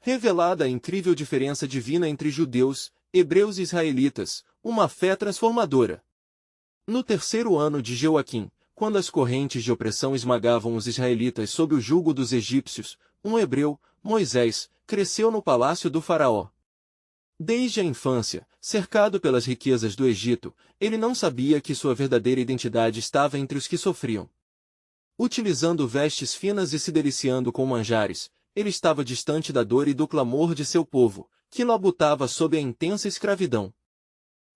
Revelada a incrível diferença divina entre judeus, hebreus e israelitas, uma fé transformadora. No terceiro ano de Joaquim, quando as correntes de opressão esmagavam os israelitas sob o jugo dos egípcios, um hebreu, Moisés, cresceu no palácio do faraó. Desde a infância, cercado pelas riquezas do Egito, ele não sabia que sua verdadeira identidade estava entre os que sofriam. Utilizando vestes finas e se deliciando com manjares, ele estava distante da dor e do clamor de seu povo, que labutava sob a intensa escravidão.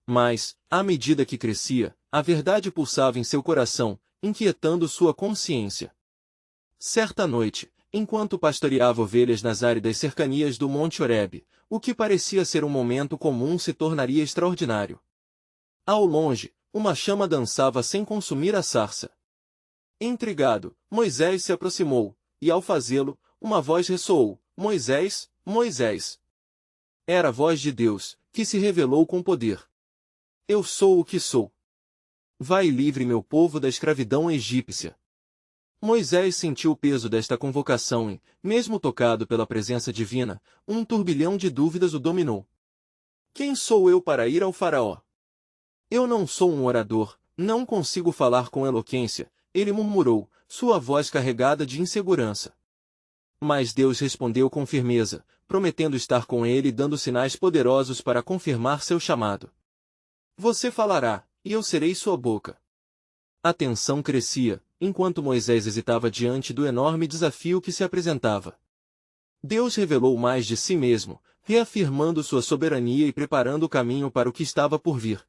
Mas, à medida que crescia, a verdade pulsava em seu coração, inquietando sua consciência. Certa noite, enquanto pastoreava ovelhas nas áridas cercanias do Monte Horebe, o que parecia ser um momento comum se tornaria extraordinário. Ao longe, uma chama dançava sem consumir a sarça. Intrigado, Moisés se aproximou, e ao fazê-lo, uma voz ressoou: Moisés, Moisés. Era a voz de Deus, que se revelou com poder. Eu sou o que sou. Vai e livre meu povo da escravidão egípcia. Moisés sentiu o peso desta convocação e, mesmo tocado pela presença divina, um turbilhão de dúvidas o dominou. Quem sou eu para ir ao faraó? Eu não sou um orador, não consigo falar com eloquência, ele murmurou, sua voz carregada de insegurança. Mas Deus respondeu com firmeza, prometendo estar com ele e dando sinais poderosos para confirmar seu chamado. Você falará, e eu serei sua boca. A tensão crescia, enquanto Moisés hesitava diante do enorme desafio que se apresentava. Deus revelou mais de si mesmo, reafirmando sua soberania e preparando o caminho para o que estava por vir.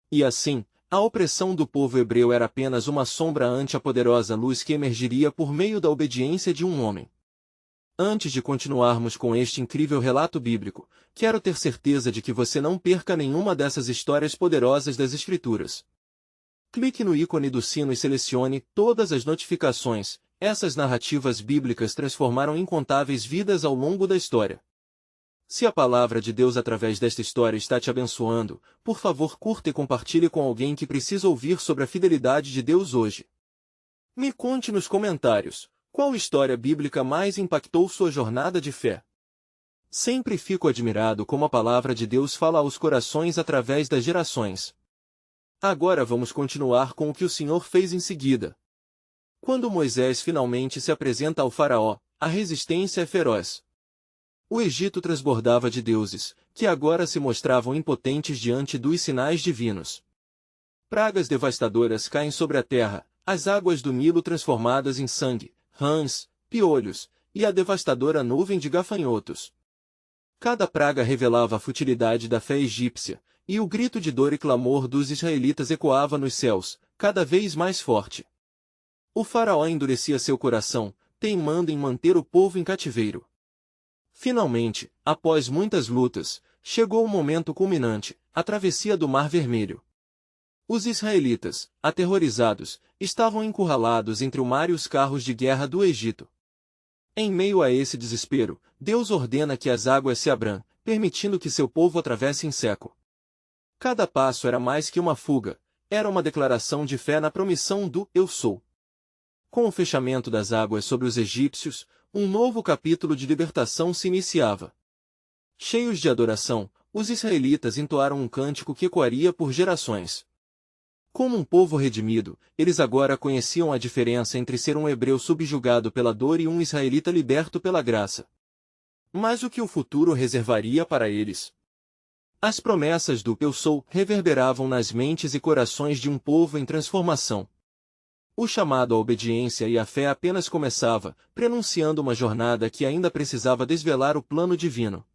E assim, a opressão do povo hebreu era apenas uma sombra ante a poderosa luz que emergiria por meio da obediência de um homem. Antes de continuarmos com este incrível relato bíblico, quero ter certeza de que você não perca nenhuma dessas histórias poderosas das Escrituras. Clique no ícone do sino e selecione todas as notificações. Essas narrativas bíblicas transformaram incontáveis vidas ao longo da história. Se a palavra de Deus através desta história está te abençoando, por favor curta e compartilhe com alguém que precisa ouvir sobre a fidelidade de Deus hoje. Me conte nos comentários, qual história bíblica mais impactou sua jornada de fé? Sempre fico admirado como a palavra de Deus fala aos corações através das gerações. Agora vamos continuar com o que o Senhor fez em seguida. Quando Moisés finalmente se apresenta ao faraó, a resistência é feroz. O Egito transbordava de deuses, que agora se mostravam impotentes diante dos sinais divinos. Pragas devastadoras caem sobre a terra, as águas do Nilo transformadas em sangue, rãs, piolhos, e a devastadora nuvem de gafanhotos. Cada praga revelava a futilidade da fé egípcia, e o grito de dor e clamor dos israelitas ecoava nos céus, cada vez mais forte. O faraó endurecia seu coração, teimando em manter o povo em cativeiro. Finalmente, após muitas lutas, chegou o momento culminante, a travessia do Mar Vermelho. Os israelitas, aterrorizados, estavam encurralados entre o mar e os carros de guerra do Egito. Em meio a esse desespero, Deus ordena que as águas se abram, permitindo que seu povo atravesse em seco. Cada passo era mais que uma fuga, era uma declaração de fé na promissão do Eu Sou. Com o fechamento das águas sobre os egípcios, um novo capítulo de libertação se iniciava. Cheios de adoração, os israelitas entoaram um cântico que ecoaria por gerações. Como um povo redimido, eles agora conheciam a diferença entre ser um hebreu subjugado pela dor e um israelita liberto pela graça. Mas o que o futuro reservaria para eles? As promessas do Eu Sou reverberavam nas mentes e corações de um povo em transformação. O chamado à obediência e à fé apenas começava, prenunciando uma jornada que ainda precisava desvelar o plano divino.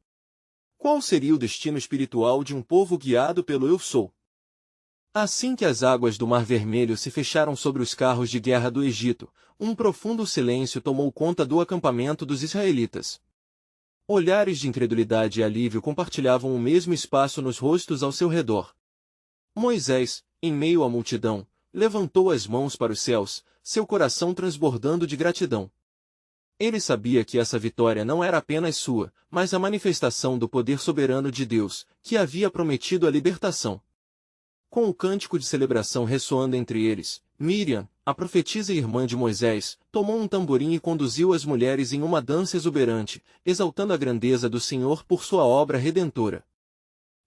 Qual seria o destino espiritual de um povo guiado pelo Eu Sou? Assim que as águas do Mar Vermelho se fecharam sobre os carros de guerra do Egito, um profundo silêncio tomou conta do acampamento dos israelitas. Olhares de incredulidade e alívio compartilhavam o mesmo espaço nos rostos ao seu redor. Moisés, em meio à multidão, levantou as mãos para os céus, seu coração transbordando de gratidão. Ele sabia que essa vitória não era apenas sua, mas a manifestação do poder soberano de Deus, que havia prometido a libertação. com o cântico de celebração ressoando entre eles, Miriam, a profetisa e irmã de Moisés, tomou um tamborim e conduziu as mulheres em uma dança exuberante, exaltando a grandeza do Senhor por sua obra redentora.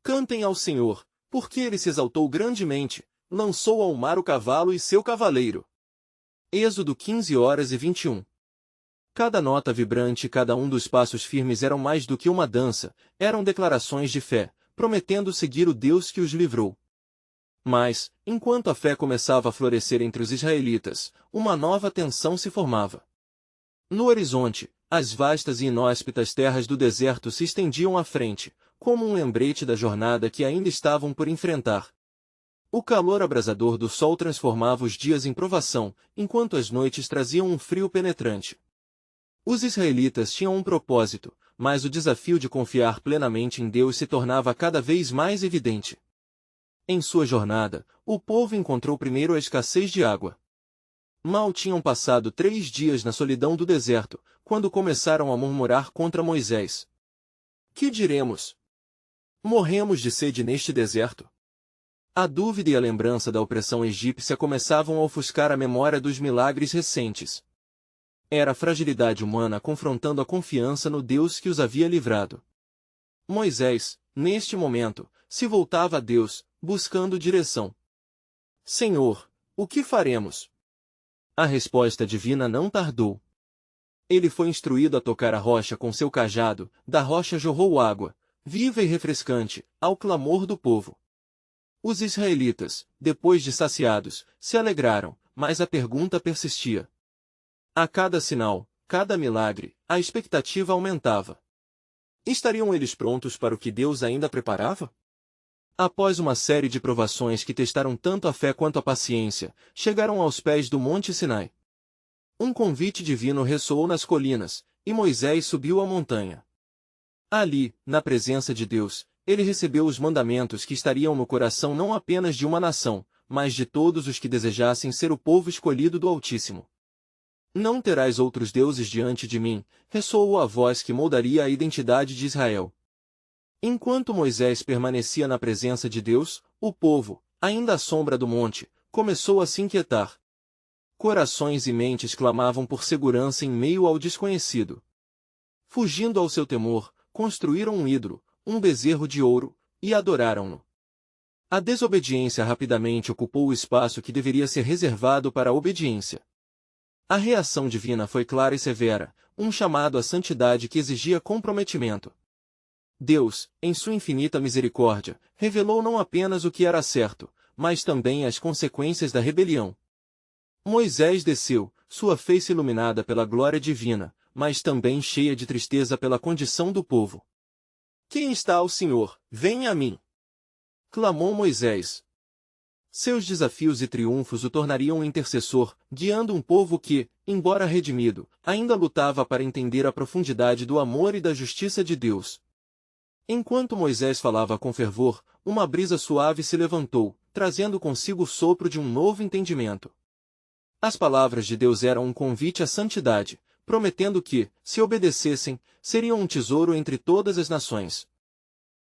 Cantem ao Senhor, porque ele se exaltou grandemente, lançou ao mar o cavalo e seu cavaleiro. Êxodo 15h21. Cada nota vibrante e cada um dos passos firmes eram mais do que uma dança, eram declarações de fé, prometendo seguir o Deus que os livrou. Mas, enquanto a fé começava a florescer entre os israelitas, uma nova tensão se formava. No horizonte, as vastas e inóspitas terras do deserto se estendiam à frente, como um lembrete da jornada que ainda estavam por enfrentar. O calor abrasador do sol transformava os dias em provação, enquanto as noites traziam um frio penetrante. Os israelitas tinham um propósito, mas o desafio de confiar plenamente em Deus se tornava cada vez mais evidente. Em sua jornada, o povo encontrou primeiro a escassez de água. Mal tinham passado 3 dias na solidão do deserto, quando começaram a murmurar contra Moisés. Que diremos? Morremos de sede neste deserto? A dúvida e a lembrança da opressão egípcia começavam a ofuscar a memória dos milagres recentes. Era a fragilidade humana confrontando a confiança no Deus que os havia livrado. Moisés, neste momento, se voltava a Deus, buscando direção. Senhor, o que faremos? A resposta divina não tardou. Ele foi instruído a tocar a rocha com seu cajado, da rocha jorrou água, viva e refrescante, ao clamor do povo. Os israelitas, depois de saciados, se alegraram, mas a pergunta persistia. A cada sinal, cada milagre, a expectativa aumentava. Estariam eles prontos para o que Deus ainda preparava? Após uma série de provações que testaram tanto a fé quanto a paciência, chegaram aos pés do Monte Sinai. Um convite divino ressoou nas colinas, e Moisés subiu a montanha. Ali, na presença de Deus, ele recebeu os mandamentos que estariam no coração não apenas de uma nação, mas de todos os que desejassem ser o povo escolhido do Altíssimo. Não terás outros deuses diante de mim, ressoou a voz que moldaria a identidade de Israel. Enquanto Moisés permanecia na presença de Deus, o povo, ainda à sombra do monte, começou a se inquietar. Corações e mentes clamavam por segurança em meio ao desconhecido. Fugindo ao seu temor, construíram um ídolo, um bezerro de ouro, e adoraram-no. A desobediência rapidamente ocupou o espaço que deveria ser reservado para a obediência. A reação divina foi clara e severa, um chamado à santidade que exigia comprometimento. Deus, em sua infinita misericórdia, revelou não apenas o que era certo, mas também as consequências da rebelião. Moisés desceu, sua face iluminada pela glória divina, mas também cheia de tristeza pela condição do povo. Quem está ao Senhor, venha a mim! Clamou Moisés. Seus desafios e triunfos o tornariam um intercessor, guiando um povo que, embora redimido, ainda lutava para entender a profundidade do amor e da justiça de Deus. Enquanto Moisés falava com fervor, uma brisa suave se levantou, trazendo consigo o sopro de um novo entendimento. As palavras de Deus eram um convite à santidade, prometendo que, se obedecessem, seriam um tesouro entre todas as nações.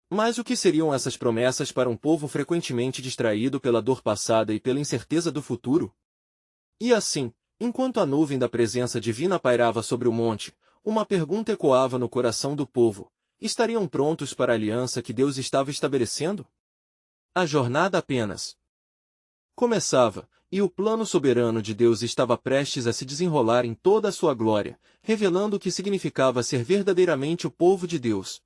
Mas o que seriam essas promessas para um povo frequentemente distraído pela dor passada e pela incerteza do futuro? E assim, enquanto a nuvem da presença divina pairava sobre o monte, uma pergunta ecoava no coração do povo: estariam prontos para a aliança que Deus estava estabelecendo? A jornada apenas começava, e o plano soberano de Deus estava prestes a se desenrolar em toda a sua glória, revelando o que significava ser verdadeiramente o povo de Deus.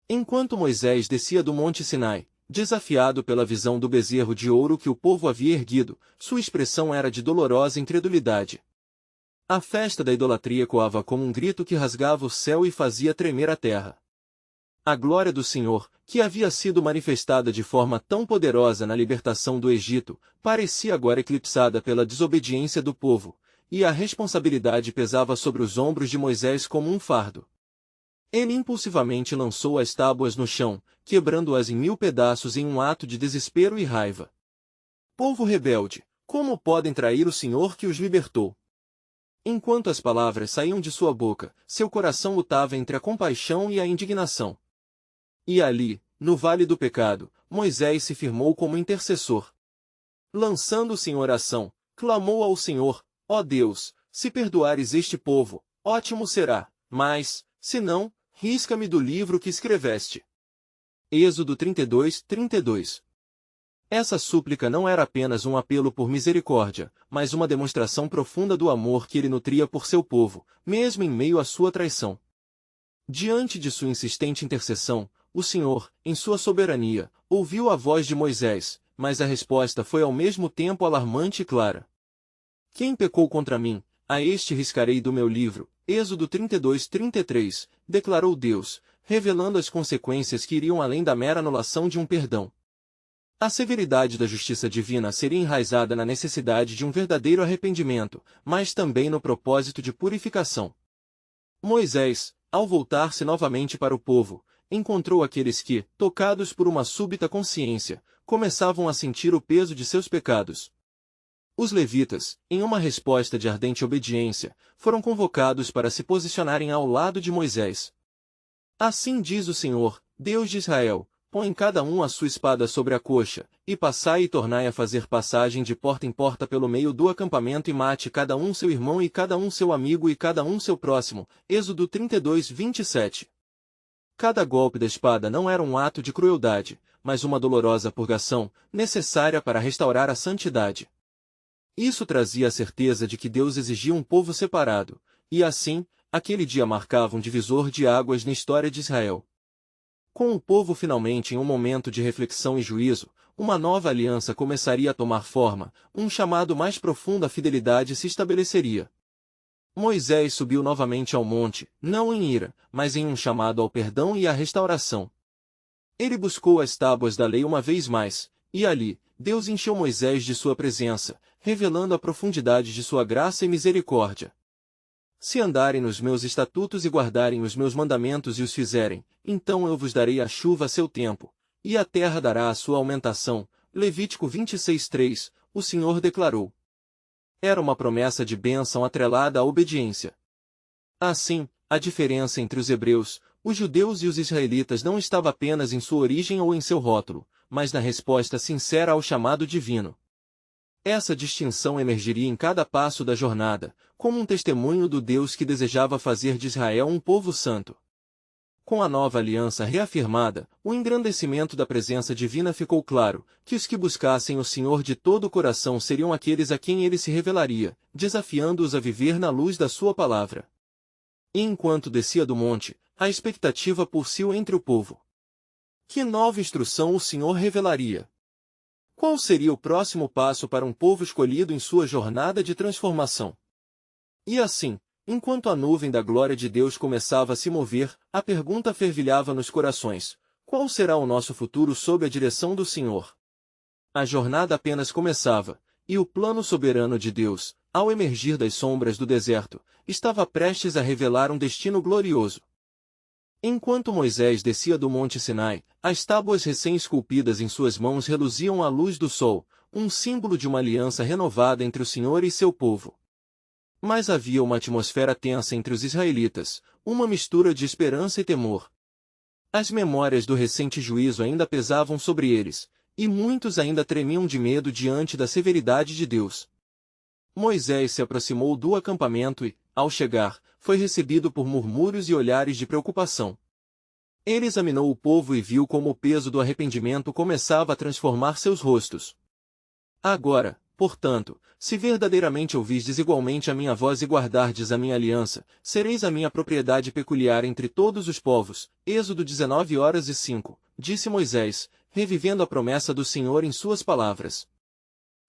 Enquanto Moisés descia do Monte Sinai, desafiado pela visão do bezerro de ouro que o povo havia erguido, sua expressão era de dolorosa incredulidade. A festa da idolatria ecoava como um grito que rasgava o céu e fazia tremer a terra. A glória do Senhor, que havia sido manifestada de forma tão poderosa na libertação do Egito, parecia agora eclipsada pela desobediência do povo, e a responsabilidade pesava sobre os ombros de Moisés como um fardo. Ele impulsivamente lançou as tábuas no chão, quebrando-as em 1000 pedaços em um ato de desespero e raiva. Povo rebelde, como podem trair o Senhor que os libertou? Enquanto as palavras saíam de sua boca, seu coração lutava entre a compaixão e a indignação. E ali, no vale do pecado, Moisés se firmou como intercessor. Lançando-se em oração, clamou ao Senhor: ó Deus, se perdoares este povo, ótimo será, mas, se não, risca-me do livro que escreveste. Êxodo 32, 32. Essa súplica não era apenas um apelo por misericórdia, mas uma demonstração profunda do amor que ele nutria por seu povo, mesmo em meio à sua traição. Diante de sua insistente intercessão, o Senhor, em sua soberania, ouviu a voz de Moisés, mas a resposta foi ao mesmo tempo alarmante e clara. Quem pecou contra mim, a este riscarei do meu livro. Êxodo 32, 33, declarou Deus, revelando as consequências que iriam além da mera anulação de um perdão. A severidade da justiça divina seria enraizada na necessidade de um verdadeiro arrependimento, mas também no propósito de purificação. Moisés, ao voltar-se novamente para o povo, encontrou aqueles que, tocados por uma súbita consciência, começavam a sentir o peso de seus pecados. Os levitas, em uma resposta de ardente obediência, foram convocados para se posicionarem ao lado de Moisés. Assim diz o Senhor, Deus de Israel: põe cada um a sua espada sobre a coxa, e passai e tornai a fazer passagem de porta em porta pelo meio do acampamento e mate cada um seu irmão e cada um seu amigo e cada um seu próximo. Êxodo 32, 27. Cada golpe da espada não era um ato de crueldade, mas uma dolorosa purgação, necessária para restaurar a santidade. Isso trazia a certeza de que Deus exigia um povo separado, e assim, aquele dia marcava um divisor de águas na história de Israel. Com o povo finalmente em um momento de reflexão e juízo, uma nova aliança começaria a tomar forma, um chamado mais profundo à fidelidade se estabeleceria. Moisés subiu novamente ao monte, não em ira, mas em um chamado ao perdão e à restauração. Ele buscou as tábuas da lei uma vez mais, e ali, Deus encheu Moisés de sua presença, revelando a profundidade de sua graça e misericórdia. Se andarem nos meus estatutos e guardarem os meus mandamentos e os fizerem, então eu vos darei a chuva a seu tempo, e a terra dará a sua aumentação. Levítico 26:3, o Senhor declarou. Era uma promessa de bênção atrelada à obediência. Assim, a diferença entre os hebreus, os judeus e os israelitas não estava apenas em sua origem ou em seu rótulo, mas na resposta sincera ao chamado divino. Essa distinção emergiria em cada passo da jornada, como um testemunho do Deus que desejava fazer de Israel um povo santo. Com a nova aliança reafirmada, o engrandecimento da presença divina ficou claro, que os que buscassem o Senhor de todo o coração seriam aqueles a quem ele se revelaria, desafiando-os a viver na luz da sua palavra. E enquanto descia do monte, a expectativa pulsou entre o povo. Que nova instrução o Senhor revelaria? Qual seria o próximo passo para um povo escolhido em sua jornada de transformação? E assim, enquanto a nuvem da glória de Deus começava a se mover, a pergunta fervilhava nos corações: qual será o nosso futuro sob a direção do Senhor? A jornada apenas começava, e o plano soberano de Deus, ao emergir das sombras do deserto, estava prestes a revelar um destino glorioso. Enquanto Moisés descia do Monte Sinai, as tábuas recém-esculpidas em suas mãos reluziam à luz do sol, um símbolo de uma aliança renovada entre o Senhor e seu povo. Mas havia uma atmosfera tensa entre os israelitas, uma mistura de esperança e temor. As memórias do recente juízo ainda pesavam sobre eles, e muitos ainda tremiam de medo diante da severidade de Deus. Moisés se aproximou do acampamento e, ao chegar, foi recebido por murmúrios e olhares de preocupação. Ele examinou o povo e viu como o peso do arrependimento começava a transformar seus rostos. Agora, portanto, se verdadeiramente ouvisdes igualmente a minha voz e guardardes a minha aliança, sereis a minha propriedade peculiar entre todos os povos. Êxodo 19:05, disse Moisés, revivendo a promessa do Senhor em suas palavras.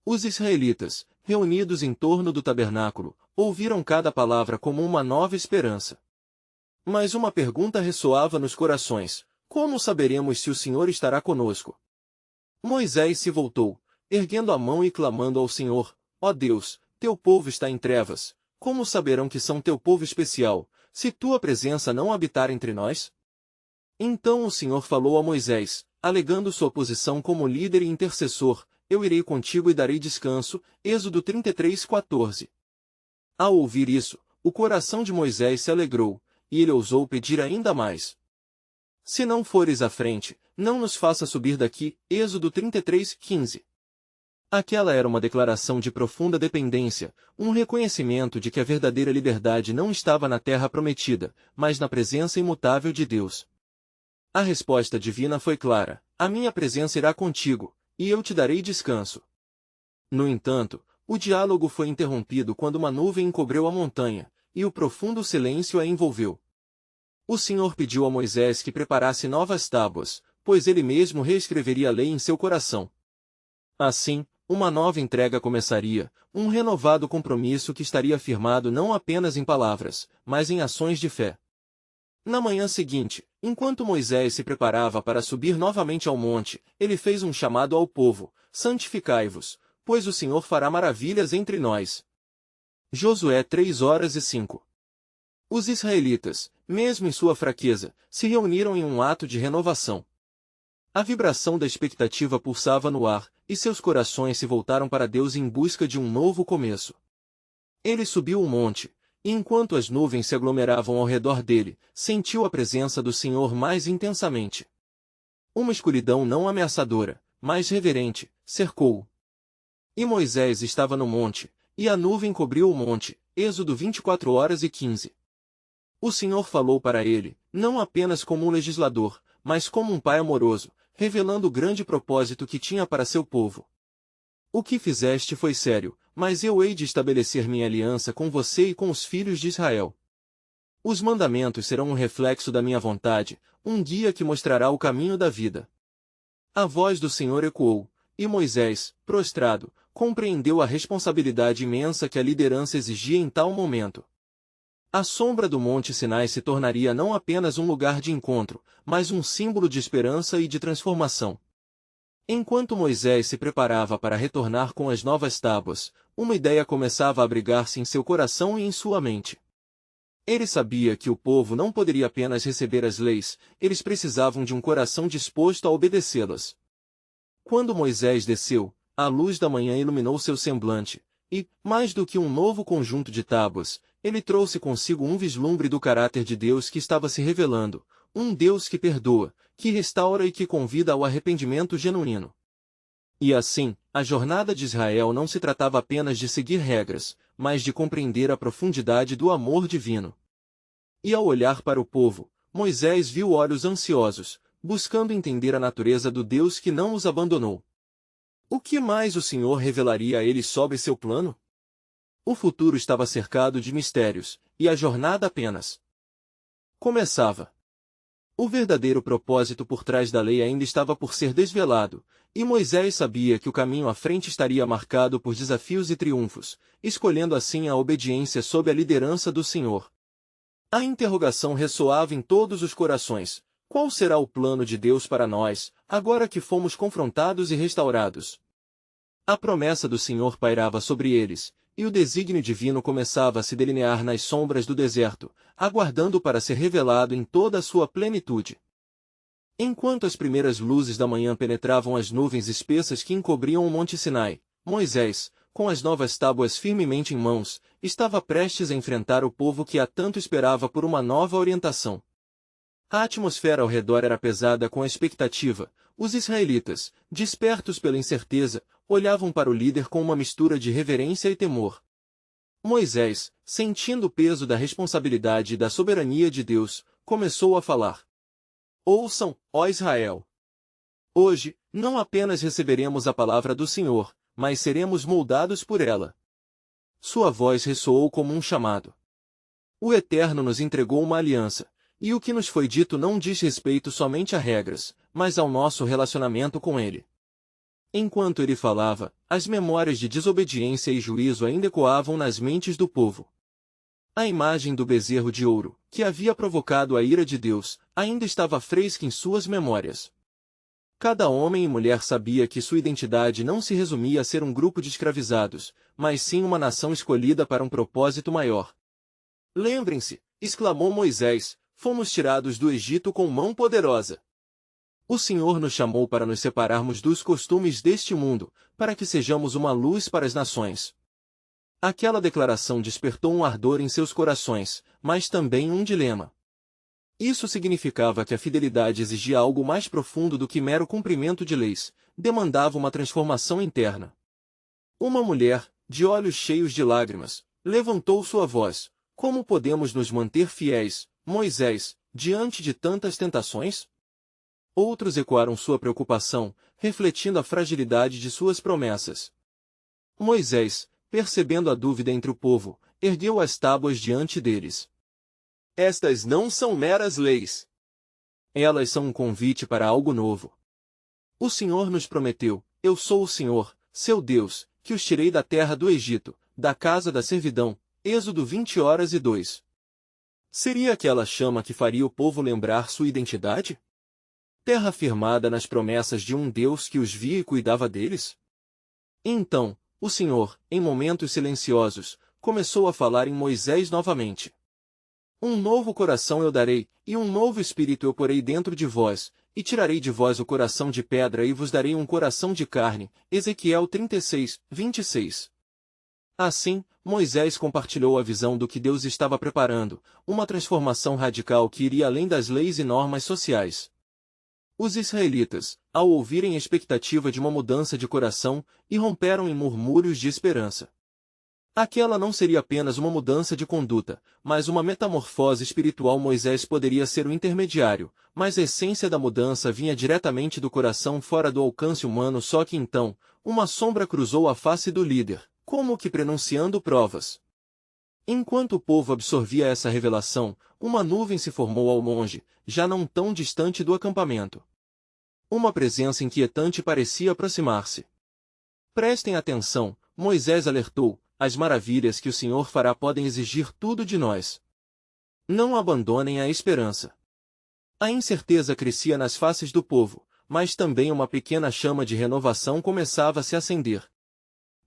Os israelitas, reunidos em torno do tabernáculo, ouviram cada palavra como uma nova esperança. Mas uma pergunta ressoava nos corações: como saberemos se o Senhor estará conosco? Moisés se voltou, erguendo a mão e clamando ao Senhor: ó Deus, teu povo está em trevas, como saberão que são teu povo especial, se tua presença não habitar entre nós? Então o Senhor falou a Moisés, alegando sua posição como líder e intercessor: eu irei contigo e darei descanso. Êxodo 33:14. Ao ouvir isso, o coração de Moisés se alegrou, e ele ousou pedir ainda mais. Se não fores à frente, não nos faça subir daqui. Êxodo 33:15. Aquela era uma declaração de profunda dependência, um reconhecimento de que a verdadeira liberdade não estava na terra prometida, mas na presença imutável de Deus. A resposta divina foi clara: a minha presença irá contigo, e eu te darei descanso. No entanto, o diálogo foi interrompido quando uma nuvem encobriu a montanha, e o profundo silêncio a envolveu. O Senhor pediu a Moisés que preparasse novas tábuas, pois ele mesmo reescreveria a lei em seu coração. Assim, uma nova entrega começaria, um renovado compromisso que estaria firmado não apenas em palavras, mas em ações de fé. Na manhã seguinte, enquanto Moisés se preparava para subir novamente ao monte, ele fez um chamado ao povo: santificai-vos, pois o Senhor fará maravilhas entre nós. Josué 3:05. Os israelitas, mesmo em sua fraqueza, se reuniram em um ato de renovação. A vibração da expectativa pulsava no ar, e seus corações se voltaram para Deus em busca de um novo começo. Ele subiu o monte, e enquanto as nuvens se aglomeravam ao redor dele, sentiu a presença do Senhor mais intensamente. Uma escuridão não ameaçadora, mas reverente, cercou-o. E Moisés estava no monte, e a nuvem cobriu o monte. Êxodo 24:15. O Senhor falou para ele, não apenas como um legislador, mas como um pai amoroso, revelando o grande propósito que tinha para seu povo. O que fizeste foi sério, mas eu hei de estabelecer minha aliança com você e com os filhos de Israel. Os mandamentos serão um reflexo da minha vontade, um guia que mostrará o caminho da vida. A voz do Senhor ecoou, e Moisés, prostrado, compreendeu a responsabilidade imensa que a liderança exigia em tal momento. A sombra do Monte Sinai se tornaria não apenas um lugar de encontro, mas um símbolo de esperança e de transformação. Enquanto Moisés se preparava para retornar com as novas tábuas, uma ideia começava a abrigar-se em seu coração e em sua mente. Ele sabia que o povo não poderia apenas receber as leis, eles precisavam de um coração disposto a obedecê-las. Quando Moisés desceu, a luz da manhã iluminou seu semblante, e, mais do que um novo conjunto de tábuas, ele trouxe consigo um vislumbre do caráter de Deus que estava se revelando, um Deus que perdoa, que restaura e que convida ao arrependimento genuíno. E assim, a jornada de Israel não se tratava apenas de seguir regras, mas de compreender a profundidade do amor divino. E ao olhar para o povo, Moisés viu olhos ansiosos, buscando entender a natureza do Deus que não os abandonou. O que mais o Senhor revelaria a eles sobre seu plano? O futuro estava cercado de mistérios, e a jornada apenas começava. O verdadeiro propósito por trás da lei ainda estava por ser desvelado, e Moisés sabia que o caminho à frente estaria marcado por desafios e triunfos, escolhendo assim a obediência sob a liderança do Senhor. A interrogação ressoava em todos os corações: qual será o plano de Deus para nós, agora que fomos confrontados e restaurados? A promessa do Senhor pairava sobre eles, e o desígnio divino começava a se delinear nas sombras do deserto, aguardando para ser revelado em toda a sua plenitude. Enquanto as primeiras luzes da manhã penetravam as nuvens espessas que encobriam o Monte Sinai, Moisés, com as novas tábuas firmemente em mãos, estava prestes a enfrentar o povo que há tanto esperava por uma nova orientação. A atmosfera ao redor era pesada com a expectativa. Os israelitas, despertos pela incerteza, olhavam para o líder com uma mistura de reverência e temor. Moisés, sentindo o peso da responsabilidade e da soberania de Deus, começou a falar. Ouçam, ó Israel! Hoje, não apenas receberemos a palavra do Senhor, mas seremos moldados por ela. Sua voz ressoou como um chamado. O Eterno nos entregou uma aliança, e o que nos foi dito não diz respeito somente a regras, mas ao nosso relacionamento com Ele. Enquanto ele falava, as memórias de desobediência e juízo ainda ecoavam nas mentes do povo. A imagem do bezerro de ouro, que havia provocado a ira de Deus, ainda estava fresca em suas memórias. Cada homem e mulher sabia que sua identidade não se resumia a ser um grupo de escravizados, mas sim uma nação escolhida para um propósito maior. Lembrem-se, exclamou Moisés, fomos tirados do Egito com mão poderosa. O Senhor nos chamou para nos separarmos dos costumes deste mundo, para que sejamos uma luz para as nações. Aquela declaração despertou um ardor em seus corações, mas também um dilema. Isso significava que a fidelidade exigia algo mais profundo do que mero cumprimento de leis, demandava uma transformação interna. Uma mulher, de olhos cheios de lágrimas, levantou sua voz: como podemos nos manter fiéis, Moisés, diante de tantas tentações? Outros ecoaram sua preocupação, refletindo a fragilidade de suas promessas. Moisés, percebendo a dúvida entre o povo, ergueu as tábuas diante deles. Estas não são meras leis. Elas são um convite para algo novo. O Senhor nos prometeu: eu sou o Senhor, seu Deus, que os tirei da terra do Egito, da casa da servidão. Êxodo 20:2. Seria aquela chama que faria o povo lembrar sua identidade? Terra firmada nas promessas de um Deus que os via e cuidava deles? Então, o Senhor, em momentos silenciosos, começou a falar em Moisés novamente. Um novo coração eu darei, e um novo espírito eu porei dentro de vós, e tirarei de vós o coração de pedra e vos darei um coração de carne. Ezequiel 36:26. Assim, Moisés compartilhou a visão do que Deus estava preparando, uma transformação radical que iria além das leis e normas sociais. Os israelitas, ao ouvirem a expectativa de uma mudança de coração, irromperam em murmúrios de esperança. Aquela não seria apenas uma mudança de conduta, mas uma metamorfose espiritual. Moisés poderia ser o intermediário, mas a essência da mudança vinha diretamente do coração, fora do alcance humano. Só que então, uma sombra cruzou a face do líder, como que prenunciando provas. Enquanto o povo absorvia essa revelação, uma nuvem se formou ao longe, já não tão distante do acampamento. Uma presença inquietante parecia aproximar-se. Prestem atenção, Moisés alertou, as maravilhas que o Senhor fará podem exigir tudo de nós. Não abandonem a esperança. A incerteza crescia nas faces do povo, mas também uma pequena chama de renovação começava a se acender.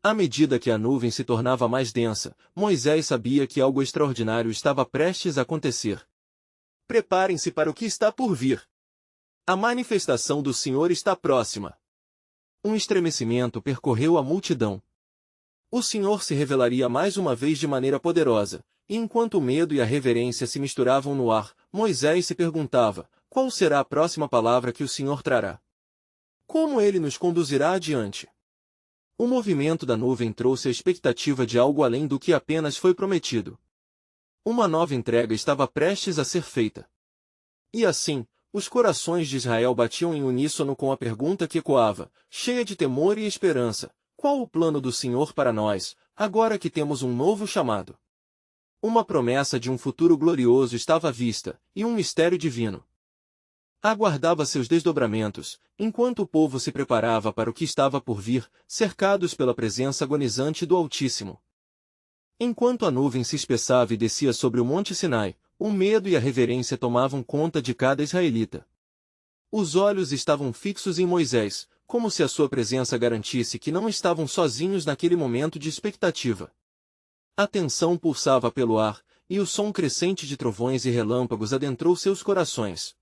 À medida que a nuvem se tornava mais densa, Moisés sabia que algo extraordinário estava prestes a acontecer. Preparem-se para o que está por vir. A manifestação do Senhor está próxima. Um estremecimento percorreu a multidão. O Senhor se revelaria mais uma vez de maneira poderosa, e enquanto o medo e a reverência se misturavam no ar, Moisés se perguntava: qual será a próxima palavra que o Senhor trará? Como ele nos conduzirá adiante? O movimento da nuvem trouxe a expectativa de algo além do que apenas foi prometido. Uma nova entrega estava prestes a ser feita. E assim, os corações de Israel batiam em uníssono com a pergunta que ecoava, cheia de temor e esperança: qual o plano do Senhor para nós, agora que temos um novo chamado? Uma promessa de um futuro glorioso estava à vista, e um mistério divino aguardava seus desdobramentos, enquanto o povo se preparava para o que estava por vir, cercados pela presença agonizante do Altíssimo. Enquanto a nuvem se espessava e descia sobre o Monte Sinai, o medo e a reverência tomavam conta de cada israelita. Os olhos estavam fixos em Moisés, como se a sua presença garantisse que não estavam sozinhos naquele momento de expectativa. A tensão pulsava pelo ar, e o som crescente de trovões e relâmpagos adentrou seus corações.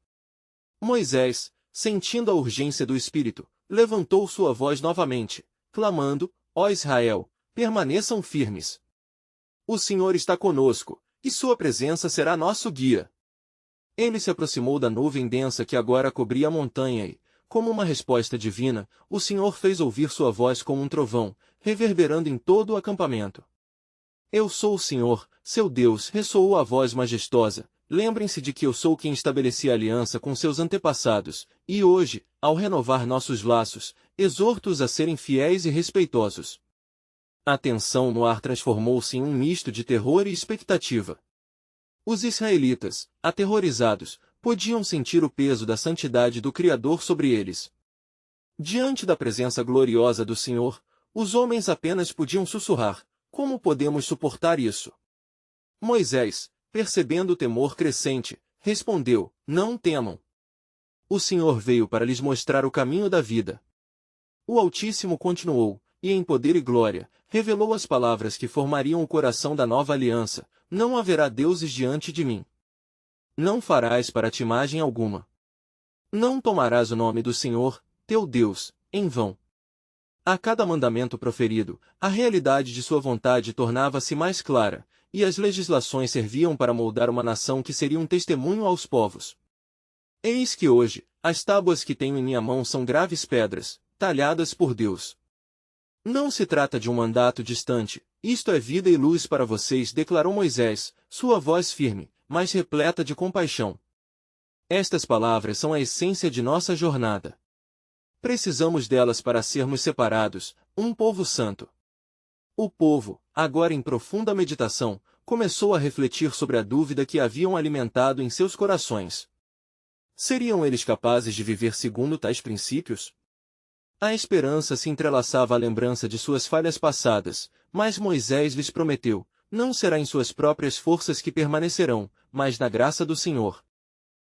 Moisés, sentindo a urgência do Espírito, levantou sua voz novamente, clamando: ó Israel, permaneçam firmes. O Senhor está conosco, e sua presença será nosso guia. Ele se aproximou da nuvem densa que agora cobria a montanha e, como uma resposta divina, o Senhor fez ouvir sua voz como um trovão, reverberando em todo o acampamento. Eu sou o Senhor, seu Deus, ressoou a voz majestosa. Lembrem-se de que eu sou quem estabeleci a aliança com seus antepassados, e hoje, ao renovar nossos laços, exorto-os a serem fiéis e respeitosos. A tensão no ar transformou-se em um misto de terror e expectativa. Os israelitas, aterrorizados, podiam sentir o peso da santidade do Criador sobre eles. Diante da presença gloriosa do Senhor, os homens apenas podiam sussurrar: como podemos suportar isso? Moisés, percebendo o temor crescente, respondeu: não temam. O Senhor veio para lhes mostrar o caminho da vida. O Altíssimo continuou, e em poder e glória, revelou as palavras que formariam o coração da nova aliança: não haverá deuses diante de mim. Não farás para ti imagem alguma. Não tomarás o nome do Senhor, teu Deus, em vão. A cada mandamento proferido, a realidade de sua vontade tornava-se mais clara, e as legislações serviam para moldar uma nação que seria um testemunho aos povos. Eis que hoje, as tábuas que tenho em minha mão são graves pedras, talhadas por Deus. Não se trata de um mandato distante, isto é vida e luz para vocês, declarou Moisés, sua voz firme, mas repleta de compaixão. Estas palavras são a essência de nossa jornada. Precisamos delas para sermos separados, um povo santo. O povo, agora em profunda meditação, começou a refletir sobre a dúvida que haviam alimentado em seus corações. Seriam eles capazes de viver segundo tais princípios? A esperança se entrelaçava à lembrança de suas falhas passadas, mas Moisés lhes prometeu, não será em suas próprias forças que permanecerão, mas na graça do Senhor.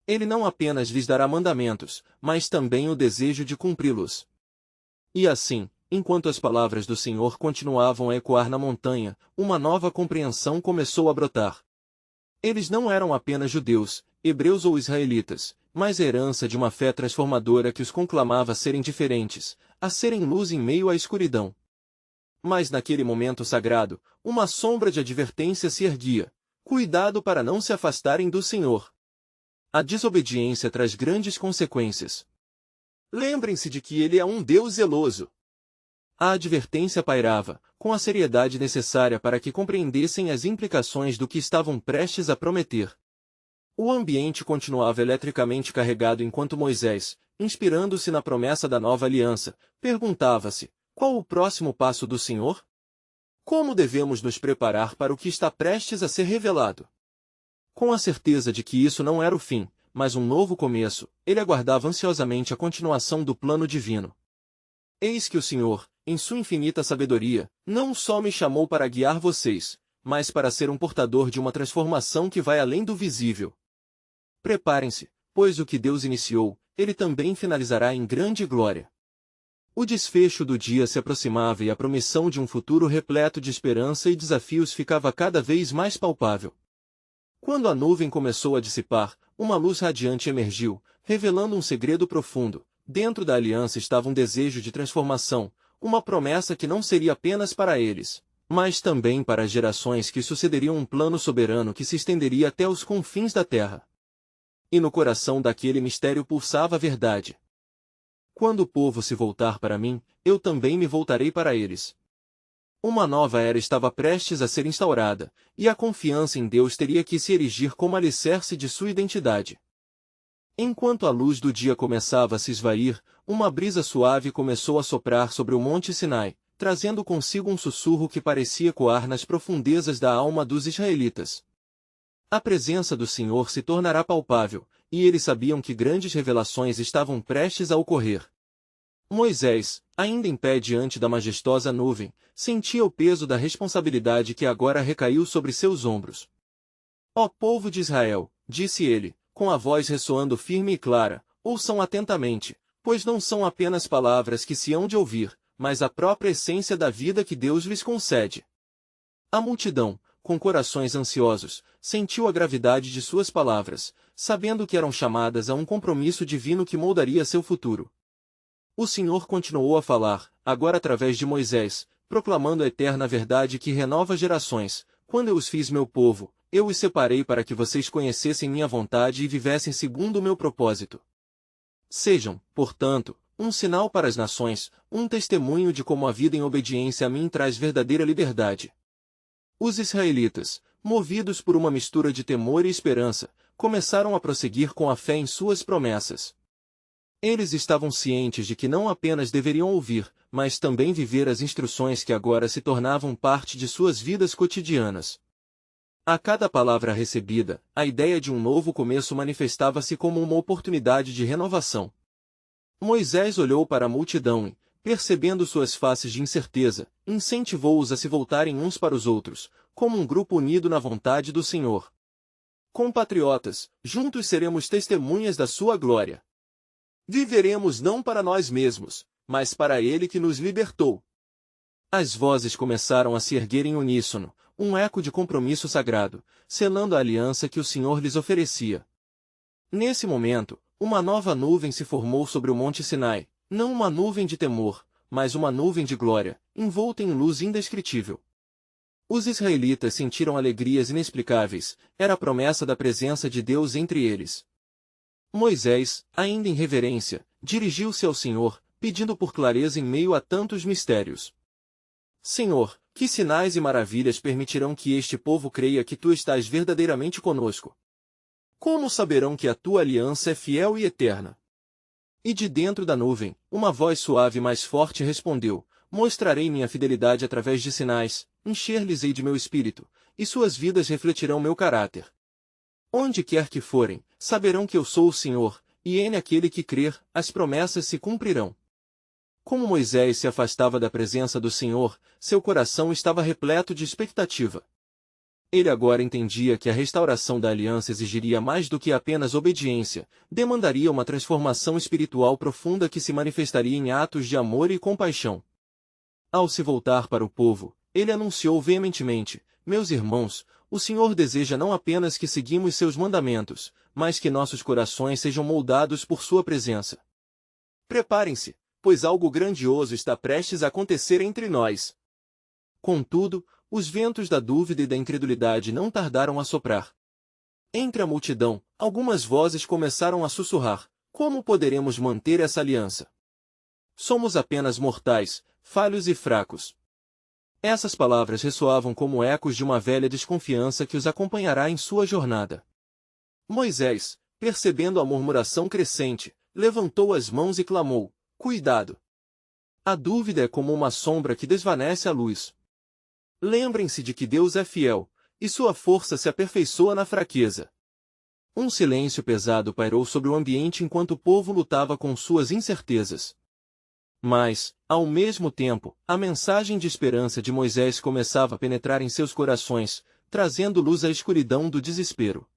Ele não apenas lhes dará mandamentos, mas também o desejo de cumpri-los. E assim, enquanto as palavras do Senhor continuavam a ecoar na montanha, uma nova compreensão começou a brotar. Eles não eram apenas judeus, hebreus ou israelitas, mas a herança de uma fé transformadora que os conclamava a serem diferentes, a serem luz em meio à escuridão. Mas naquele momento sagrado, uma sombra de advertência se erguia. Cuidado para não se afastarem do Senhor. A desobediência traz grandes consequências. Lembrem-se de que Ele é um Deus zeloso. A advertência pairava, com a seriedade necessária para que compreendessem as implicações do que estavam prestes a prometer. O ambiente continuava eletricamente carregado enquanto Moisés, inspirando-se na promessa da nova aliança, perguntava-se, qual o próximo passo do Senhor? Como devemos nos preparar para o que está prestes a ser revelado? Com a certeza de que isso não era o fim, mas um novo começo, ele aguardava ansiosamente a continuação do plano divino. Eis que o Senhor, em sua infinita sabedoria, não só me chamou para guiar vocês, mas para ser um portador de uma transformação que vai além do visível. Preparem-se, pois o que Deus iniciou, Ele também finalizará em grande glória. O desfecho do dia se aproximava e a promissão de um futuro repleto de esperança e desafios ficava cada vez mais palpável. Quando a nuvem começou a dissipar, uma luz radiante emergiu, revelando um segredo profundo. Dentro da aliança estava um desejo de transformação, uma promessa que não seria apenas para eles, mas também para as gerações que sucederiam, um plano soberano que se estenderia até os confins da terra. E no coração daquele mistério pulsava a verdade. Quando o povo se voltar para mim, eu também me voltarei para eles. Uma nova era estava prestes a ser instaurada, e a confiança em Deus teria que se erigir como alicerce de sua identidade. Enquanto a luz do dia começava a se esvair, uma brisa suave começou a soprar sobre o Monte Sinai, trazendo consigo um sussurro que parecia ecoar nas profundezas da alma dos israelitas. A presença do Senhor se tornará palpável, e eles sabiam que grandes revelações estavam prestes a ocorrer. Moisés, ainda em pé diante da majestosa nuvem, sentia o peso da responsabilidade que agora recaiu sobre seus ombros. Ó povo de Israel, disse ele, com a voz ressoando firme e clara, ouçam atentamente, pois não são apenas palavras que se hão de ouvir, mas a própria essência da vida que Deus lhes concede. A multidão, com corações ansiosos, sentiu a gravidade de suas palavras, sabendo que eram chamadas a um compromisso divino que moldaria seu futuro. O Senhor continuou a falar, agora através de Moisés, proclamando a eterna verdade que renova gerações. Quando eu os fiz meu povo, eu os separei para que vocês conhecessem minha vontade e vivessem segundo o meu propósito. Sejam, portanto, um sinal para as nações, um testemunho de como a vida em obediência a mim traz verdadeira liberdade. Os israelitas, movidos por uma mistura de temor e esperança, começaram a prosseguir com a fé em suas promessas. Eles estavam cientes de que não apenas deveriam ouvir, mas também viver as instruções que agora se tornavam parte de suas vidas cotidianas. A cada palavra recebida, a ideia de um novo começo manifestava-se como uma oportunidade de renovação. Moisés olhou para a multidão e, percebendo suas faces de incerteza, incentivou-os a se voltarem uns para os outros, como um grupo unido na vontade do Senhor. Compatriotas, juntos seremos testemunhas da sua glória. Viveremos não para nós mesmos, mas para Ele que nos libertou. As vozes começaram a se erguer em uníssono, um eco de compromisso sagrado, selando a aliança que o Senhor lhes oferecia. Nesse momento, uma nova nuvem se formou sobre o Monte Sinai, não uma nuvem de temor, mas uma nuvem de glória, envolta em luz indescritível. Os israelitas sentiram alegrias inexplicáveis, era a promessa da presença de Deus entre eles. Moisés, ainda em reverência, dirigiu-se ao Senhor, pedindo por clareza em meio a tantos mistérios. Senhor, que sinais e maravilhas permitirão que este povo creia que tu estás verdadeiramente conosco? Como saberão que a tua aliança é fiel e eterna? E de dentro da nuvem, uma voz suave mais forte respondeu: Mostrarei minha fidelidade através de sinais, encher-lhes-ei de meu espírito, e suas vidas refletirão meu caráter. Onde quer que forem, saberão que eu sou o Senhor, e em aquele que crer, as promessas se cumprirão. Como Moisés se afastava da presença do Senhor, seu coração estava repleto de expectativa. Ele agora entendia que a restauração da aliança exigiria mais do que apenas obediência, demandaria uma transformação espiritual profunda que se manifestaria em atos de amor e compaixão. Ao se voltar para o povo, ele anunciou veementemente: Meus irmãos, o Senhor deseja não apenas que seguimos seus mandamentos, mas que nossos corações sejam moldados por sua presença. Preparem-se, pois algo grandioso está prestes a acontecer entre nós. Contudo, os ventos da dúvida e da incredulidade não tardaram a soprar. Entre a multidão, algumas vozes começaram a sussurrar: Como poderemos manter essa aliança? Somos apenas mortais, falhos e fracos. Essas palavras ressoavam como ecos de uma velha desconfiança que os acompanhará em sua jornada. Moisés, percebendo a murmuração crescente, levantou as mãos e clamou: Cuidado! A dúvida é como uma sombra que desvanece a luz. Lembrem-se de que Deus é fiel, e sua força se aperfeiçoa na fraqueza. Um silêncio pesado pairou sobre o ambiente enquanto o povo lutava com suas incertezas. Mas, ao mesmo tempo, a mensagem de esperança de Moisés começava a penetrar em seus corações, trazendo luz à escuridão do desespero.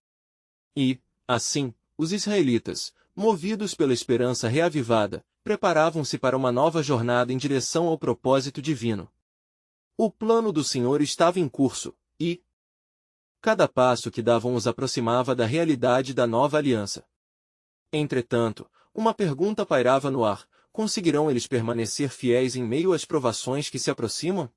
E, assim, os israelitas, movidos pela esperança reavivada, preparavam-se para uma nova jornada em direção ao propósito divino. O plano do Senhor estava em curso, e cada passo que davam os aproximava da realidade da nova aliança. Entretanto, uma pergunta pairava no ar: conseguirão eles permanecer fiéis em meio às provações que se aproximam?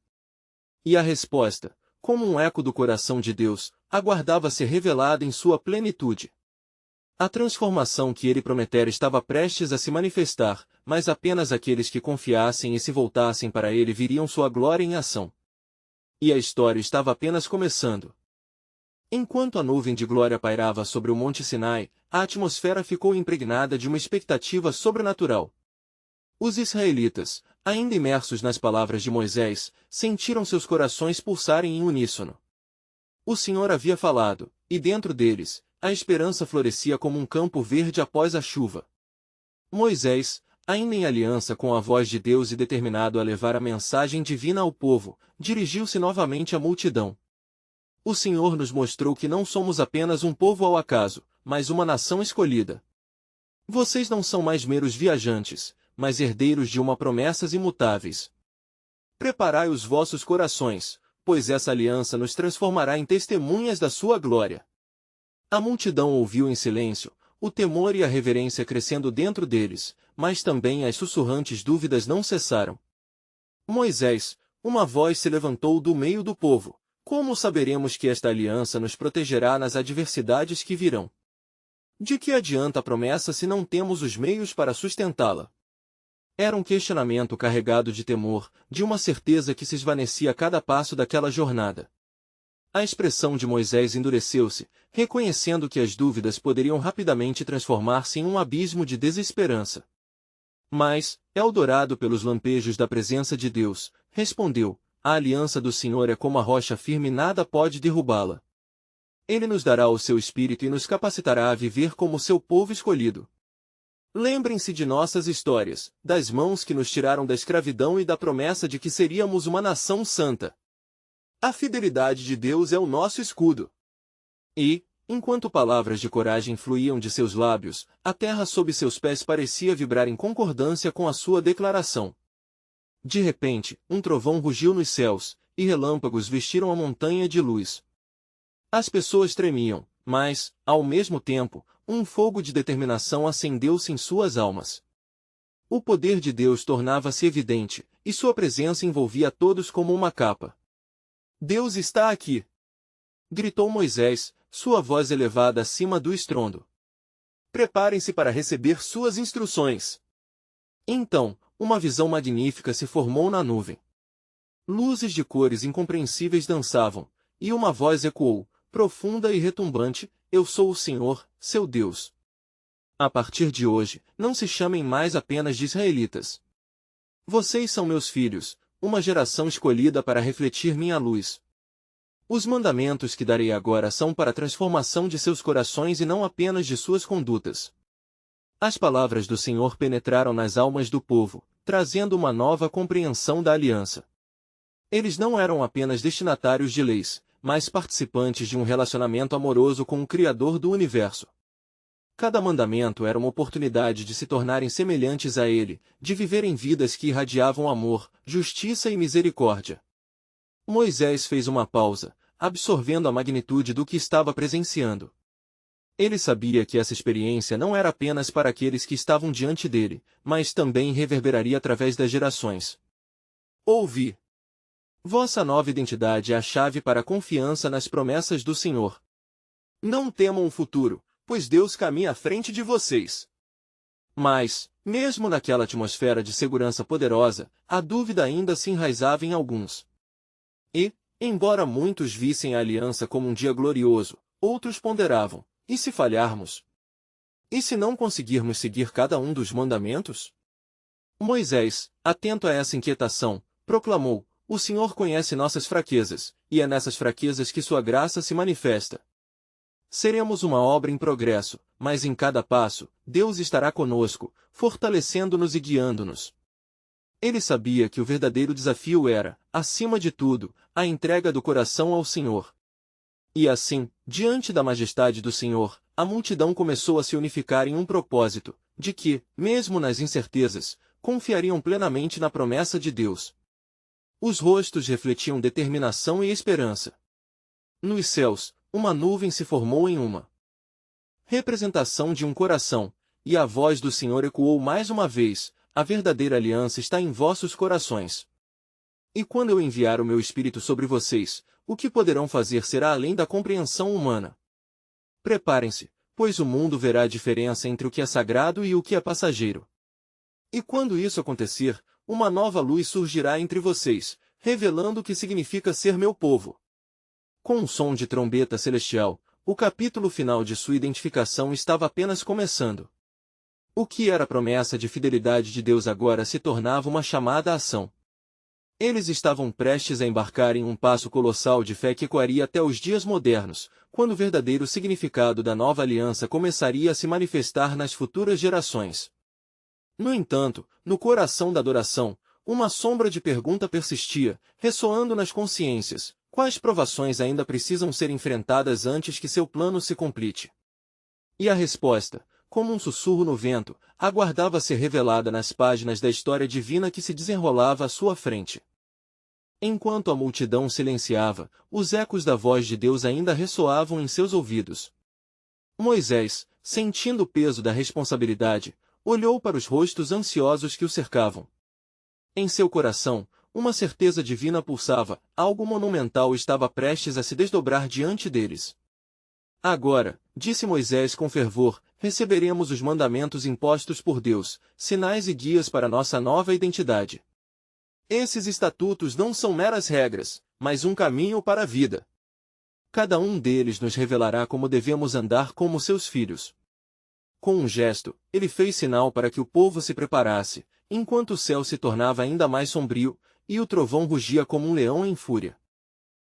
E a resposta, como um eco do coração de Deus, aguardava ser revelada em sua plenitude. A transformação que ele prometera estava prestes a se manifestar, mas apenas aqueles que confiassem e se voltassem para ele viriam sua glória em ação. E a história estava apenas começando. Enquanto a nuvem de glória pairava sobre o Monte Sinai, a atmosfera ficou impregnada de uma expectativa sobrenatural. Os israelitas, ainda imersos nas palavras de Moisés, sentiram seus corações pulsarem em uníssono. O Senhor havia falado, e dentro deles, a esperança florescia como um campo verde após a chuva. Moisés, ainda em aliança com a voz de Deus e determinado a levar a mensagem divina ao povo, dirigiu-se novamente à multidão. O Senhor nos mostrou que não somos apenas um povo ao acaso, mas uma nação escolhida. Vocês não são mais meros viajantes, mas herdeiros de uma promessas imutáveis. Preparai os vossos corações, pois essa aliança nos transformará em testemunhas da sua glória. A multidão ouviu em silêncio, o temor e a reverência crescendo dentro deles, mas também as sussurrantes dúvidas não cessaram. Moisés, uma voz se levantou do meio do povo: Como saberemos que esta aliança nos protegerá nas adversidades que virão? De que adianta a promessa se não temos os meios para sustentá-la? Era um questionamento carregado de temor, de uma certeza que se esvaecia a cada passo daquela jornada. A expressão de Moisés endureceu-se, reconhecendo que as dúvidas poderiam rapidamente transformar-se em um abismo de desesperança. Mas, eldorado pelos lampejos da presença de Deus, respondeu: A aliança do Senhor é como a rocha firme e nada pode derrubá-la. Ele nos dará o seu espírito e nos capacitará a viver como seu povo escolhido. Lembrem-se de nossas histórias, das mãos que nos tiraram da escravidão e da promessa de que seríamos uma nação santa. A fidelidade de Deus é o nosso escudo. E, enquanto palavras de coragem fluíam de seus lábios, a terra sob seus pés parecia vibrar em concordância com a sua declaração. De repente, um trovão rugiu nos céus, e relâmpagos vestiram a montanha de luz. As pessoas tremiam, mas, ao mesmo tempo, um fogo de determinação acendeu-se em suas almas. O poder de Deus tornava-se evidente, e sua presença envolvia todos como uma capa. Deus está aqui! Gritou Moisés, sua voz elevada acima do estrondo. Preparem-se para receber suas instruções. Então, uma visão magnífica se formou na nuvem. Luzes de cores incompreensíveis dançavam, e uma voz ecoou, profunda e retumbante: Eu sou o Senhor, seu Deus. A partir de hoje, não se chamem mais apenas de israelitas. Vocês são meus filhos, uma geração escolhida para refletir minha luz. Os mandamentos que darei agora são para a transformação de seus corações e não apenas de suas condutas. As palavras do Senhor penetraram nas almas do povo, trazendo uma nova compreensão da aliança. Eles não eram apenas destinatários de leis, mas participantes de um relacionamento amoroso com o Criador do universo. Cada mandamento era uma oportunidade de se tornarem semelhantes a Ele, de viverem vidas que irradiavam amor, justiça e misericórdia. Moisés fez uma pausa, absorvendo a magnitude do que estava presenciando. Ele sabia que essa experiência não era apenas para aqueles que estavam diante dele, mas também reverberaria através das gerações. Ouvi. Vossa nova identidade é a chave para a confiança nas promessas do Senhor. Não temam o futuro, pois Deus caminha à frente de vocês. Mas, mesmo naquela atmosfera de segurança poderosa, a dúvida ainda se enraizava em alguns. E, embora muitos vissem a aliança como um dia glorioso, outros ponderavam: e se falharmos? E se não conseguirmos seguir cada um dos mandamentos? Moisés, atento a essa inquietação, proclamou: O Senhor conhece nossas fraquezas, e é nessas fraquezas que sua graça se manifesta. Seremos uma obra em progresso, mas em cada passo, Deus estará conosco, fortalecendo-nos e guiando-nos. Ele sabia que o verdadeiro desafio era, acima de tudo, a entrega do coração ao Senhor. E assim, diante da majestade do Senhor, a multidão começou a se unificar em um propósito, de que, mesmo nas incertezas, confiariam plenamente na promessa de Deus. Os rostos refletiam determinação e esperança. Nos céus, uma nuvem se formou em uma representação de um coração, e a voz do Senhor ecoou mais uma vez: A verdadeira aliança está em vossos corações. E quando eu enviar o meu Espírito sobre vocês, o que poderão fazer será além da compreensão humana. Preparem-se, pois o mundo verá a diferença entre o que é sagrado e o que é passageiro. E quando isso acontecer, uma nova luz surgirá entre vocês, revelando o que significa ser meu povo. Com um som de trombeta celestial, o capítulo final de sua identificação estava apenas começando. O que era a promessa de fidelidade de Deus agora se tornava uma chamada à ação. Eles estavam prestes a embarcar em um passo colossal de fé que ecoaria até os dias modernos, quando o verdadeiro significado da nova aliança começaria a se manifestar nas futuras gerações. No entanto, no coração da adoração, uma sombra de pergunta persistia, ressoando nas consciências: quais provações ainda precisam ser enfrentadas antes que seu plano se complete? E a resposta, como um sussurro no vento, aguardava ser revelada nas páginas da história divina que se desenrolava à sua frente. Enquanto a multidão silenciava, os ecos da voz de Deus ainda ressoavam em seus ouvidos. Moisés, sentindo o peso da responsabilidade, olhou para os rostos ansiosos que o cercavam. Em seu coração, uma certeza divina pulsava: algo monumental estava prestes a se desdobrar diante deles. Agora, disse Moisés com fervor, receberemos os mandamentos impostos por Deus, sinais e guias para nossa nova identidade. Esses estatutos não são meras regras, mas um caminho para a vida. Cada um deles nos revelará como devemos andar como seus filhos. Com um gesto, ele fez sinal para que o povo se preparasse, enquanto o céu se tornava ainda mais sombrio, e o trovão rugia como um leão em fúria.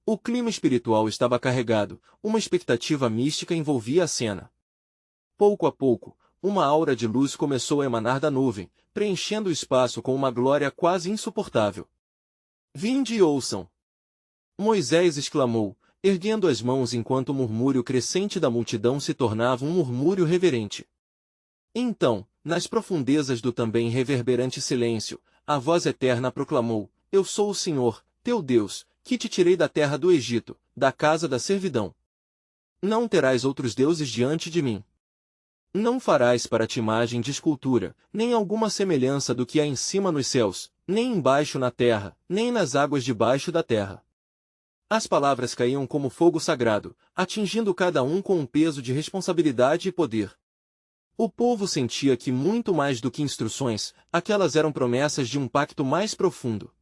O clima espiritual estava carregado, uma expectativa mística envolvia a cena. Pouco a pouco, uma aura de luz começou a emanar da nuvem, preenchendo o espaço com uma glória quase insuportável. Vinde e ouçam! Moisés exclamou, erguendo as mãos enquanto o murmúrio crescente da multidão se tornava um murmúrio reverente. Então, nas profundezas do também reverberante silêncio, a voz eterna proclamou: Eu sou o Senhor, teu Deus, que te tirei da terra do Egito, da casa da servidão. Não terás outros deuses diante de mim. Não farás para ti imagem de escultura, nem alguma semelhança do que há em cima nos céus, nem embaixo na terra, nem nas águas debaixo da terra. As palavras caíam como fogo sagrado, atingindo cada um com um peso de responsabilidade e poder. O povo sentia que, muito mais do que instruções, aquelas eram promessas de um pacto mais profundo.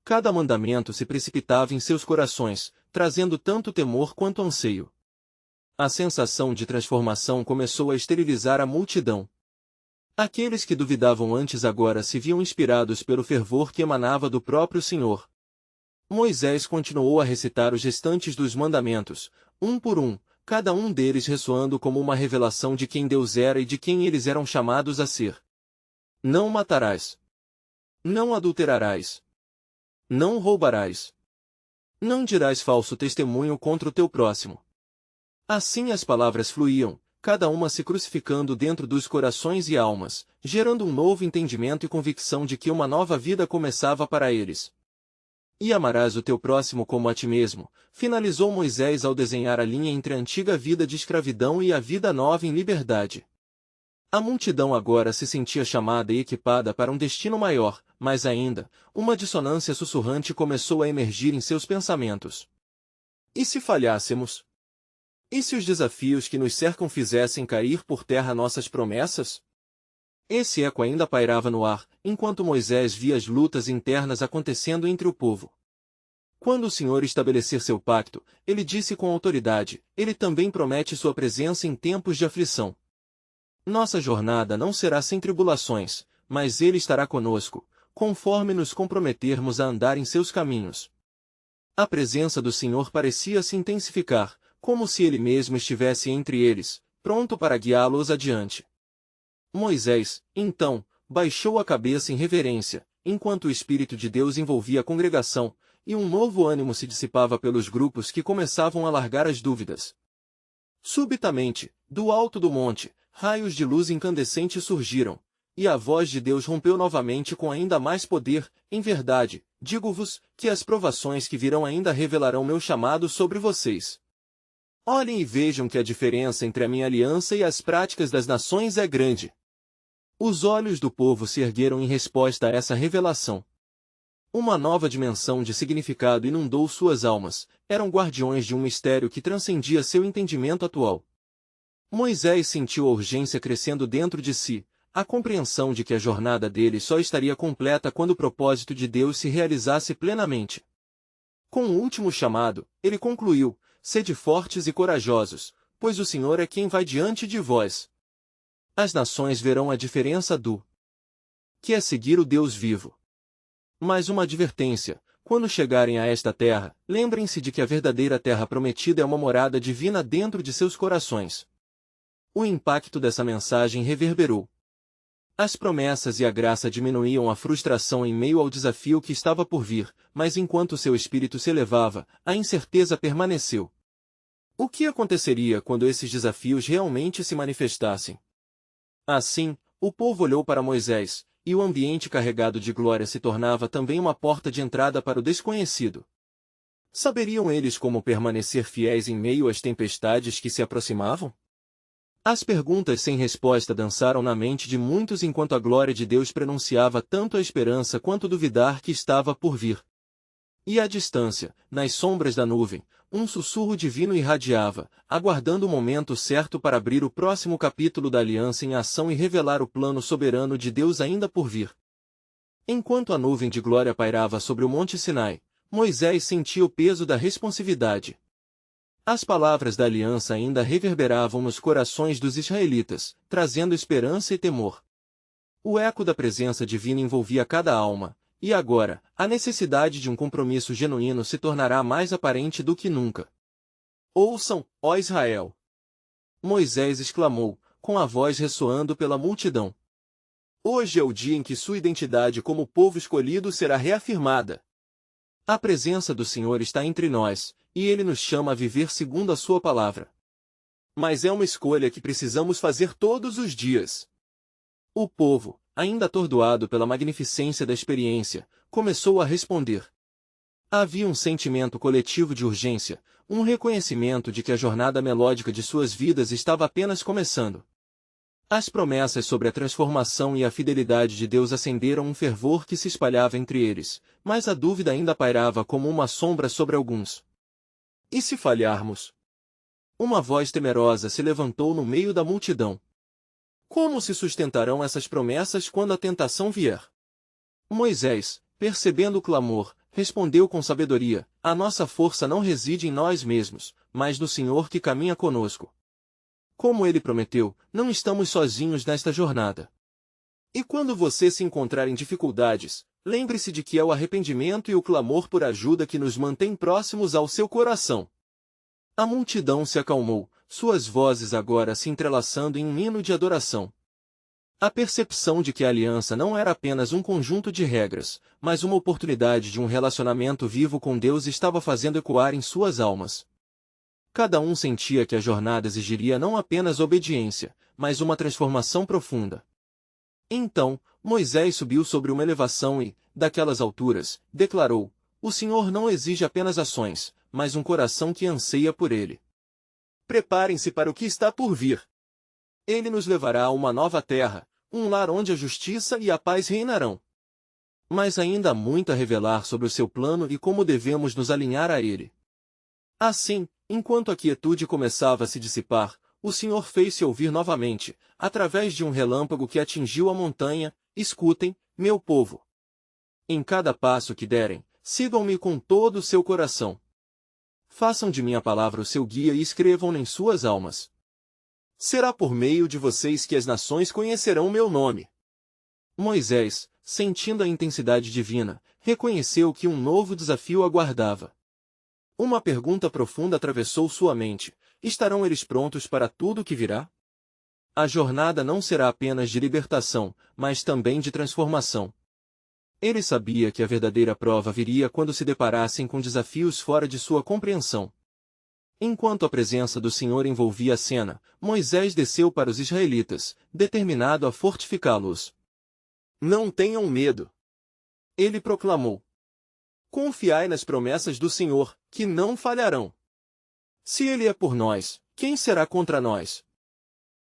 Cada mandamento se precipitava em seus corações, trazendo tanto temor quanto anseio. A sensação de transformação começou a esterilizar a multidão. Aqueles que duvidavam antes agora se viam inspirados pelo fervor que emanava do próprio Senhor. Moisés continuou a recitar os restantes dos mandamentos, um por um, cada um deles ressoando como uma revelação de quem Deus era e de quem eles eram chamados a ser. Não matarás. Não adulterarás. Não roubarás. Não dirás falso testemunho contra o teu próximo. Assim as palavras fluíam, cada uma se crucificando dentro dos corações e almas, gerando um novo entendimento e convicção de que uma nova vida começava para eles. E amarás o teu próximo como a ti mesmo, finalizou Moisés ao desenhar a linha entre a antiga vida de escravidão e a vida nova em liberdade. A multidão agora se sentia chamada e equipada para um destino maior, mas ainda, uma dissonância sussurrante começou a emergir em seus pensamentos. E se falhássemos? E se os desafios que nos cercam fizessem cair por terra nossas promessas? Esse eco ainda pairava no ar, enquanto Moisés via as lutas internas acontecendo entre o povo. Quando o Senhor estabelecer seu pacto, ele disse com autoridade, ele também promete sua presença em tempos de aflição. Nossa jornada não será sem tribulações, mas ele estará conosco, conforme nos comprometermos a andar em seus caminhos. A presença do Senhor parecia se intensificar, como se ele mesmo estivesse entre eles, pronto para guiá-los adiante. Moisés, então, baixou a cabeça em reverência, enquanto o Espírito de Deus envolvia a congregação, e um novo ânimo se dissipava pelos grupos que começavam a largar as dúvidas. Subitamente, do alto do monte, raios de luz incandescente surgiram, e a voz de Deus rompeu novamente com ainda mais poder. Em verdade, digo-vos, que as provações que virão ainda revelarão meu chamado sobre vocês. Olhem e vejam que a diferença entre a minha aliança e as práticas das nações é grande. Os olhos do povo se ergueram em resposta a essa revelação. Uma nova dimensão de significado inundou suas almas, eram guardiões de um mistério que transcendia seu entendimento atual. Moisés sentiu a urgência crescendo dentro de si, a compreensão de que a jornada dele só estaria completa quando o propósito de Deus se realizasse plenamente. Com o último chamado, ele concluiu, sede fortes e corajosos, pois o Senhor é quem vai diante de vós. As nações verão a diferença do que é seguir o Deus vivo. Mas uma advertência, quando chegarem a esta terra, lembrem-se de que a verdadeira terra prometida é uma morada divina dentro de seus corações. O impacto dessa mensagem reverberou. As promessas e a graça diminuíam a frustração em meio ao desafio que estava por vir, mas enquanto seu espírito se elevava, a incerteza permaneceu. O que aconteceria quando esses desafios realmente se manifestassem? Assim, o povo olhou para Moisés, e o ambiente carregado de glória se tornava também uma porta de entrada para o desconhecido. Saberiam eles como permanecer fiéis em meio às tempestades que se aproximavam? As perguntas sem resposta dançaram na mente de muitos enquanto a glória de Deus prenunciava tanto a esperança quanto o duvidar que estava por vir. E à distância, nas sombras da nuvem, um sussurro divino irradiava, aguardando o momento certo para abrir o próximo capítulo da aliança em ação e revelar o plano soberano de Deus ainda por vir. Enquanto a nuvem de glória pairava sobre o Monte Sinai, Moisés sentia o peso da responsividade. As palavras da aliança ainda reverberavam nos corações dos israelitas, trazendo esperança e temor. O eco da presença divina envolvia cada alma, e agora, a necessidade de um compromisso genuíno se tornará mais aparente do que nunca. Ouçam, ó Israel! Moisés exclamou, com a voz ressoando pela multidão. Hoje é o dia em que sua identidade como povo escolhido será reafirmada. A presença do Senhor está entre nós, e Ele nos chama a viver segundo a sua palavra. Mas é uma escolha que precisamos fazer todos os dias. O povo, ainda atordoado pela magnificência da experiência, começou a responder. Havia um sentimento coletivo de urgência, um reconhecimento de que a jornada melódica de suas vidas estava apenas começando. As promessas sobre a transformação e a fidelidade de Deus acenderam um fervor que se espalhava entre eles, mas a dúvida ainda pairava como uma sombra sobre alguns. E se falharmos? Uma voz temerosa se levantou no meio da multidão. Como se sustentarão essas promessas quando a tentação vier? Moisés, percebendo o clamor, respondeu com sabedoria: a nossa força não reside em nós mesmos, mas no Senhor que caminha conosco. Como ele prometeu, não estamos sozinhos nesta jornada. E quando você se encontrar em dificuldades, lembre-se de que é o arrependimento e o clamor por ajuda que nos mantém próximos ao seu coração. A multidão se acalmou, suas vozes agora se entrelaçando em um hino de adoração. A percepção de que a aliança não era apenas um conjunto de regras, mas uma oportunidade de um relacionamento vivo com Deus estava fazendo ecoar em suas almas. Cada um sentia que a jornada exigiria não apenas obediência, mas uma transformação profunda. Então, Moisés subiu sobre uma elevação e, daquelas alturas, declarou: o Senhor não exige apenas ações, mas um coração que anseia por ele. Preparem-se para o que está por vir. Ele nos levará a uma nova terra, um lar onde a justiça e a paz reinarão. Mas ainda há muito a revelar sobre o seu plano e como devemos nos alinhar a ele. Assim, enquanto a quietude começava a se dissipar, o Senhor fez-se ouvir novamente, através de um relâmpago que atingiu a montanha: escutem, meu povo. Em cada passo que derem, sigam-me com todo o seu coração. Façam de minha palavra o seu guia e escrevam-na em suas almas. Será por meio de vocês que as nações conhecerão meu nome. Moisés, sentindo a intensidade divina, reconheceu que um novo desafio aguardava. Uma pergunta profunda atravessou sua mente: estarão eles prontos para tudo o que virá? A jornada não será apenas de libertação, mas também de transformação. Ele sabia que a verdadeira prova viria quando se deparassem com desafios fora de sua compreensão. Enquanto a presença do Senhor envolvia a cena, Moisés desceu para os israelitas, determinado a fortificá-los. Não tenham medo. Ele proclamou. Confiai nas promessas do Senhor, que não falharão. Se Ele é por nós, quem será contra nós?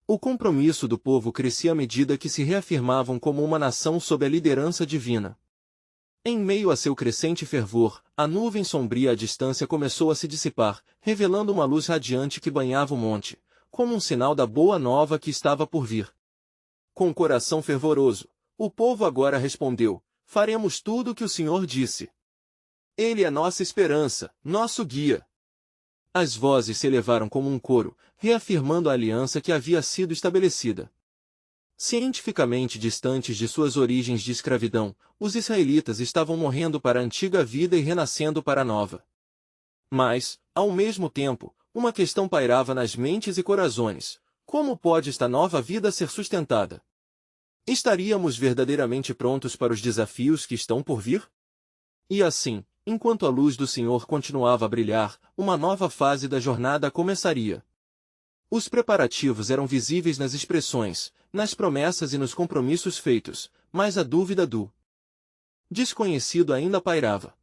O compromisso do povo crescia à medida que se reafirmavam como uma nação sob a liderança divina. Em meio a seu crescente fervor, a nuvem sombria à distância começou a se dissipar, revelando uma luz radiante que banhava o monte, como um sinal da boa nova que estava por vir. Com coração fervoroso, o povo agora respondeu: faremos tudo o que o Senhor disse. Ele é nossa esperança, nosso guia. As vozes se elevaram como um coro, reafirmando a aliança que havia sido estabelecida. Cientificamente distantes de suas origens de escravidão, os israelitas estavam morrendo para a antiga vida e renascendo para a nova. Mas, ao mesmo tempo, uma questão pairava nas mentes e corações: como pode esta nova vida ser sustentada? Estaríamos verdadeiramente prontos para os desafios que estão por vir? E assim, enquanto a luz do Senhor continuava a brilhar, uma nova fase da jornada começaria. Os preparativos eram visíveis nas expressões, nas promessas e nos compromissos feitos, mas a dúvida do desconhecido ainda pairava.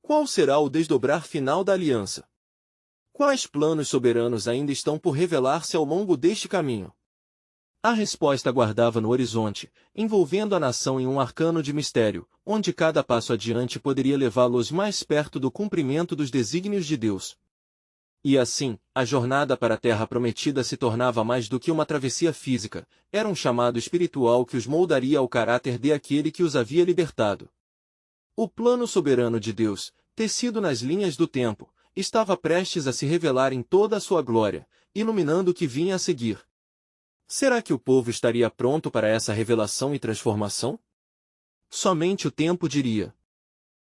Qual será o desdobrar final da aliança? Quais planos soberanos ainda estão por revelar-se ao longo deste caminho? A resposta aguardava no horizonte, envolvendo a nação em um arcano de mistério, onde cada passo adiante poderia levá-los mais perto do cumprimento dos desígnios de Deus. E assim, a jornada para a Terra Prometida se tornava mais do que uma travessia física, era um chamado espiritual que os moldaria ao caráter de aquele que os havia libertado. O plano soberano de Deus, tecido nas linhas do tempo, estava prestes a se revelar em toda a sua glória, iluminando o que vinha a seguir. Será que o povo estaria pronto para essa revelação e transformação? Somente o tempo diria.